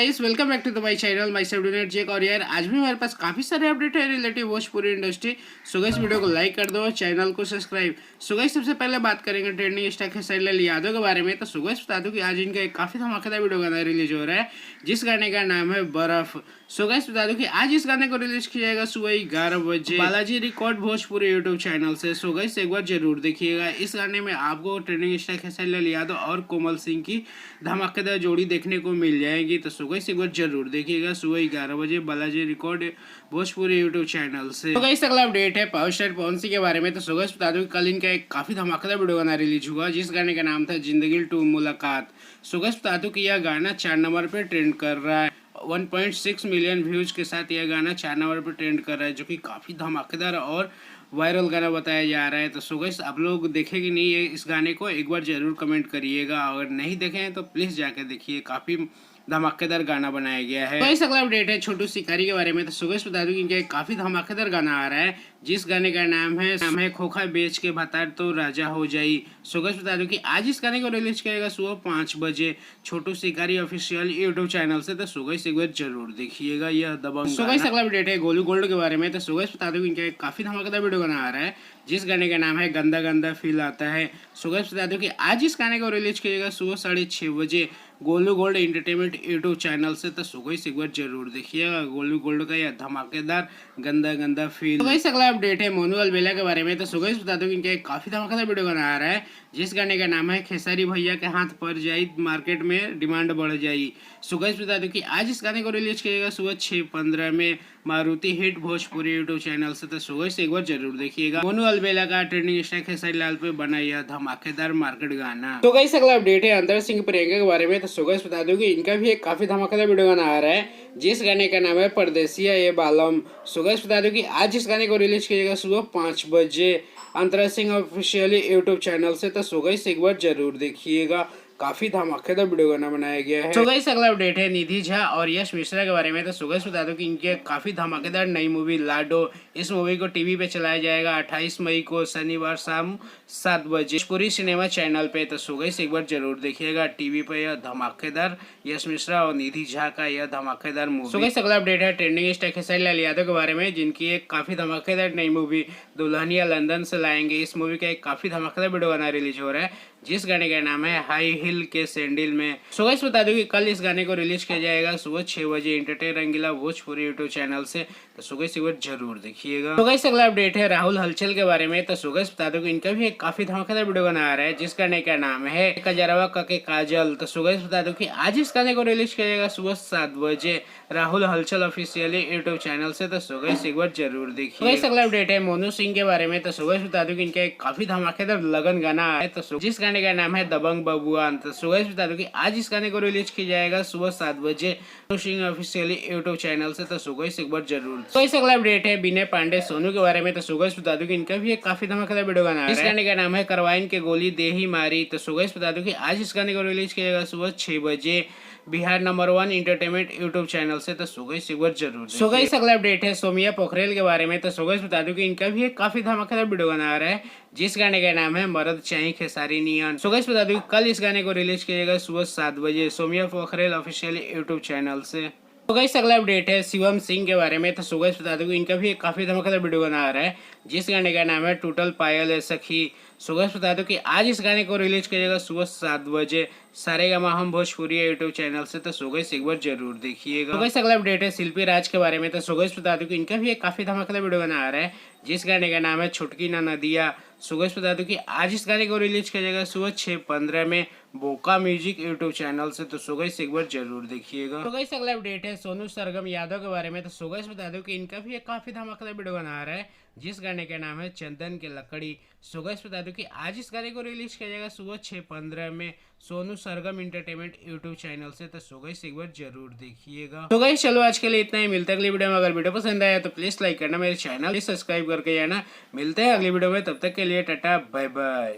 Guys, welcome back to the my channel myself Donate Jake. और यार आज भी हमारे पास काफी सारे अपडेट है relative Bhojpuri industry. So guys video को लाइक कर दो, चैनल को सब्सक्राइब। सो गाइस सबसे पहले बात करेंगे ट्रेंडिंग स्टार खेसारी लाल यादव के बारे में। तो सो गाइस बता दूं कि आज इनका एक काफी धमाकेदार वीडियो गाना रिलीज हो रहा है, जिस गाने का नाम है बर्फ। सो गाइस बता दूं कि आज इस गाने को रिलीज किया जाएगा सुबह 11 बजे Balaji record Bhojpuri YouTube channel से। सो गाइस एक बार जरूर देखिएगा। इस गाने में आपको ट्रेंडिंग स्टार खेसारी लाल यादव और कोमल सिंह की धमाकेदार जोड़ी देखने को मिल जाएगी। तो सो गाइस एक बार जरूर देखिएगा सुबह 11 बजे Balaji record Bhojpuri YouTube channel से। तो गाइस अगला अपडेट है पावर स्टार पवन सिंह के बारे में। तो सो गाइस बता दूं कि कल इनका एक काफी धमाकेदार वीडियो गाना रिलीज हुआ, जिस गाने का नाम था जिंदगी टू मुलाकात। सो गाइस बता दूं कि यह गाना 4 नंबर पे ट्रेंड कर रहा है। 1.6 मिलियन व्यूज के साथ यह गाना 4 नंबर पे ट्रेंड कर रहा है, जो कि काफी धमाकेदार और वायरल गाना बताया जा रहा है। तो सो गाइस आप लोग देखेंगे नहीं है इस गाने को, एक बार जरूर कमेंट करिएगा। अगर नहीं देखे हैं तो प्लीज जाकर देखिए, काफी धमाकेदार गाना बनाया गया है। तो इस अगला अपडेट है छोटू शिकारी के बारे में। तो सुबह बता दूं कि इनका एक काफी धमाकेदार गाना आ रहा है, जिस गाने का नाम है खोखा बेच के भतार तो राजा हो जाई। सुबह बता दूं कि आज इस गाने को रिलीज करेगा सुबह 5 बजे छोटू शिकारी ऑफिशियल यूट्यूब चैनल से। तो सुबह एक बार जरूर देखिएगा यह दबंग। सुबह अगला अपडेट है गोलू गोल्ड के बारे में। तो सुबह बता दूं कि इनका एक काफी धमाकेदार वीडियो गाना आ रहा है, जिस गाने का नाम है गंदा गंदा फील आता है। सुबह बता दूं कि आज इस गाने को रिलीज करेगा सुबह 6:30 बजे Golu gold entertainment YouTube channel से। तो सुबह एक बार जरूर देखिएगा गोलू गोल्ड का यह धमाकेदार गंदा गंदा फील। तो अगला अपडेट है मोनू अलबेला के बारे में। तो सुबह बता दूं कि इनका एक काफी धमाकेदार वीडियो गाना आ रहा है, जिस गाने का नाम है खेसारी भैया के हाथ पर जाई मार्केट में डिमांड बढ़ जाई। सुबह बता दूं कि आज इस गाने को रिलीज करेगा सुबह 6:15 में Maruti hit Bhojpuri YouTube channel से। तो सुबह से एक बार जरूर देखिएगा मोनू अलबेला का ट्रेंडिंग स्टार खेसारी लाल पे बना यह धमाकेदार मार्केट गाना। तो गाइस अगला अपडेट है अंतर सिंह प्रियंका के बारे में। तो सुबह बता दूं कि इनका भी एक काफी धमाकेदार वीडियो गाना आ रहा है, जिस गाने का नाम है परदेसिया ये बालम। सुबह बता दूं कि आज इस गाने को रिलीज किया सुबह 5 बजे अंतरा सिंह ऑफिशियल यूट्यूब चैनल से। तो सुबह से एक बार जरूर देखिएगा, काफी धमाकेदार वीडियो गाना बनाया गया है। तो गाइस अगला अपडेट है निधि झा और यश मिश्रा के बारे में। तो सुबह बता दो कि इनके काफी धमाकेदार नई मूवी लाडो, इस मूवी को टीवी पे चलाया जाएगा 28 मई को शनिवार शाम 7 बजे पूरी सिनेमा चैनल पे। तो सुबह से एक बार जरूर देखिएगा टीवी पे यह धमाकेदार यश मिश्रा और निधि झा का यह धमाकेदार मूवी। सुबह अगला अपडेट है ट्रेंडिंग स्टार खेसारी लाल यादव के बारे में, जिनकी एक काफी धमाकेदार नई मूवी दुल्हनिया लंदन से लाएंगे। इस मूवी का एक काफी धमाकेदार वीडियो गाना रिलीज हो रहा है, जिस गाने का नाम है हाई हिल के सैंडल में। सुबह बता दूं कि कल इस गाने को रिलीज किया जाएगा सुबह 6 बजे एंटरटेन रंगीला भोजपुरी यूट्यूब चैनल से। तो सुबह से जरूर देखिएगा। तो गाइस अगला अपडेट है राहुल हलचल के बारे में। तो सुबह बता दूं कि इनका भी एक काफी धमाकेदार वीडियो गाना आ रहा है, जिस गाने का नाम है कजरवा के काजल। तो सुबह बता दूं कि आज इस गाने को रिलीज किया जाएगा सुबह 7 बजे राहुल हलचल ऑफिशियल यूट्यूब चैनल से। तो सुबह से एक बार जरूर देखिए। अगला अपडेट है मोनू सिंह के बारे में। तो सुबह बता दूं कि इनका एक काफी धमाकेदार लगन गाना है, तो जिस गाने का नाम है दबंग बबुआन। तो सुबह बता दूं कि आज इस गाने को रिलीज किया जाएगा सुबह 7 बजे Monu Singh official YouTube channel से। तो सुबह से एक बार जरूर। तो इस अगला अपडेट है विनय पांडे सोनू के बारे में। तो सुबह बता दूं कि इनका भी एक काफी धमाकेदार वीडियो गाना है, इस गाने का नाम है करवाइन के गोली दे ही मारी। तो सुबह बता दूं कि आज इस गाने को रिलीज किया जाएगा सुबह 6 बजे Bihar number 1 entertainment YouTube channel से। तो सुबह से एक बार जरूर। सुबह इस अगला अपडेट है सोमिया पोखरेल के बारे में। तो सुबह बता दूं कि इनका भी एक काफी धमाकेदार वीडियो गाना आ रहा है, जिस गाने का नाम है मर्द चाहिए खेसारी नियन। सुबह बता दूं कि कल इस गाने को रिलीज किया जाएगा सुबह 7 बजे सोमिया पोखरेल ऑफिशियल यूट्यूब चैनल से। तो गाइस अगला अपडेट है शिवम सिंह के बारे में। तो सुबह बता दूं कि इनका भी एक काफी धमाकेदार वीडियो गाना आ रहा है, जिस गाने का नाम है टूटल पायल सखी। सुबह बता दूं कि आज इस गाने को रिलीज किया जाएगा सुबह 7 बजे सारेगामा हम भोजपुरी यूट्यूब चैनल से। तो सुबह से एक बार जरूर देखिएगा। तो अगला अपडेट है शिल्पी राज के बारे में। तो सुबह बता दूं कि इनका भी एक काफी धमाकेदार वीडियो गाना आ रहा है, जिस गाने का नाम है छुटकी ना नदिया। सुबह बता दूं कि आज इस गाने को रिलीज किया जाएगा सुबह 6:15 में बोका म्यूजिक यूट्यूब चैनल से। तो सुबह से एक बार जरूर देखिएगा। तो गाइस अगला अपडेट है सोनू सरगम यादव के बारे में। तो सुबह बता दूं कि इनका भी एक काफी धमाकेदार वीडियो गाना आ रहा है, जिस गाने का नाम है चंदन के लकड़ी। सुबह बता दूं कि आज इस गाने को रिलीज किया जाएगा सुबह 6:15 में Sonu Sargam entertainment YouTube channel से। तो सुबह से एक बार जरूर देखिएगा। तो गाइस चलो आज के लिए इतना ही, मिलते हैं अगली वीडियो में। अगर वीडियो पसंद आया तो प्लीज लाइक करना, मेरे चैनल सब्सक्राइब करके जाना। मिलते हैं अगली वीडियो में, तब तक के लिए टाटा बाय बाय।